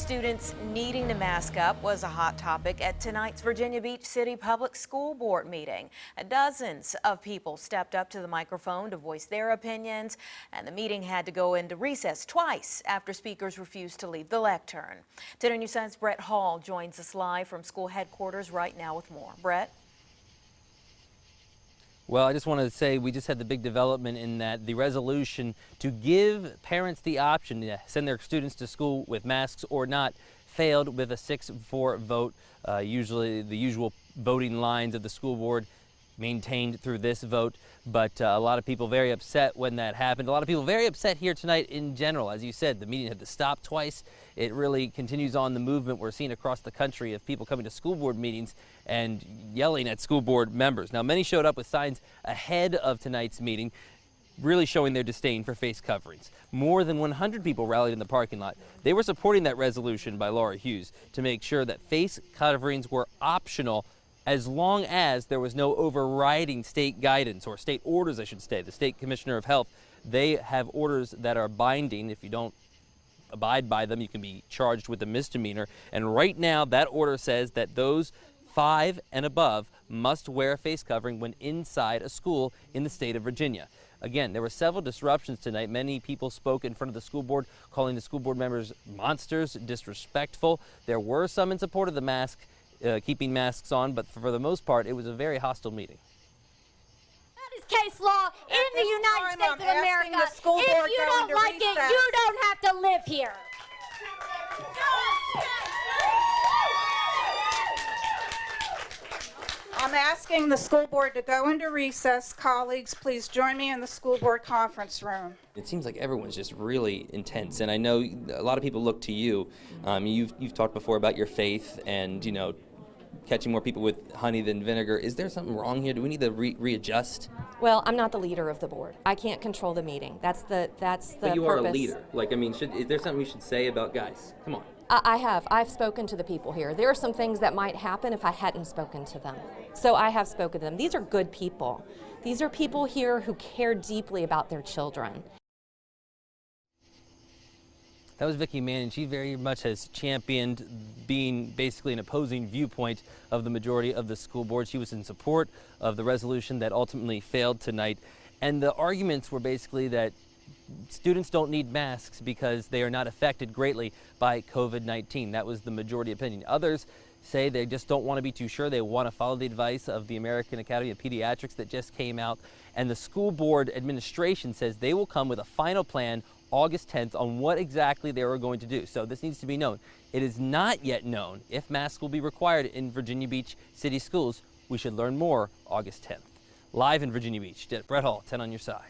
Students needing to mask up was a hot topic at tonight's Virginia Beach City Public School Board meeting. Dozens of people stepped up to the microphone to voice their opinions, and the meeting had to go into recess twice after speakers refused to leave the lectern. 10 News 9's Brett Hall joins us live from school headquarters right now with more. Brett? Well, I just wanted to say we just had the big development in that the resolution to give parents the option to send their students to school with masks or not failed with a 6-4 vote. Usually the usual voting lines of the school board maintained through this vote, but a lot of people very upset when that happened. A lot of people very upset here tonight in general. As you said, the meeting had to stop twice. It really continues on the movement we're seeing across the country of people coming to school board meetings and yelling at school board members. Now, many showed up with signs ahead of tonight's meeting, really showing their disdain for face coverings. More than 100 people rallied in the parking lot. They were supporting that resolution by Laura Hughes to make sure that face coverings were optional as long as there was no overriding state guidance, or state orders, I should say. The State Commissioner of Health, they have orders that are binding. If you don't abide by them, you can be charged with a misdemeanor. And right now, that order says that those 5 and above must wear a face covering when inside a school in the state of Virginia. Again, there were several disruptions tonight. Many people spoke in front of the school board, calling the school board members monsters, disrespectful. There were some in support of the mask, keeping masks on, but for the most part, it was a very hostile meeting. That is case law in the United States of America. If you don't like it, you don't have to live here. I'm asking the school board to go into recess. Colleagues, please join me in the school board conference room. It seems like everyone's just really intense, and I know a lot of people look to you. You've talked before about your faith and, you know, catching more people with honey than vinegar. Is there something wrong here? Do we need to readjust? Well, I'm not the leader of the board. I can't control the meeting. That's the But you purpose. are a leader. Like, I mean, is there something you should say about guys? Come on. I've spoken to the people here. There are some things that might happen if I hadn't spoken to them. So I have spoken to them. These are good people. These are people here who care deeply about their children. That was Vicki Manning. She very much has championed being basically an opposing viewpoint of the majority of the school board. She was in support of the resolution that ultimately failed tonight. And the arguments were basically that students don't need masks because they are not affected greatly by COVID-19. That was the majority opinion. Others say they just don't want to be too sure. They want to follow the advice of the American Academy of Pediatrics that just came out. And the school board administration says they will come with a final plan August 10th on what exactly they are going to do. So this needs to be known. It is not yet known if masks will be required in Virginia Beach City schools. We should learn more August 10th. Live in Virginia Beach, Brett Hall, 10 on your side.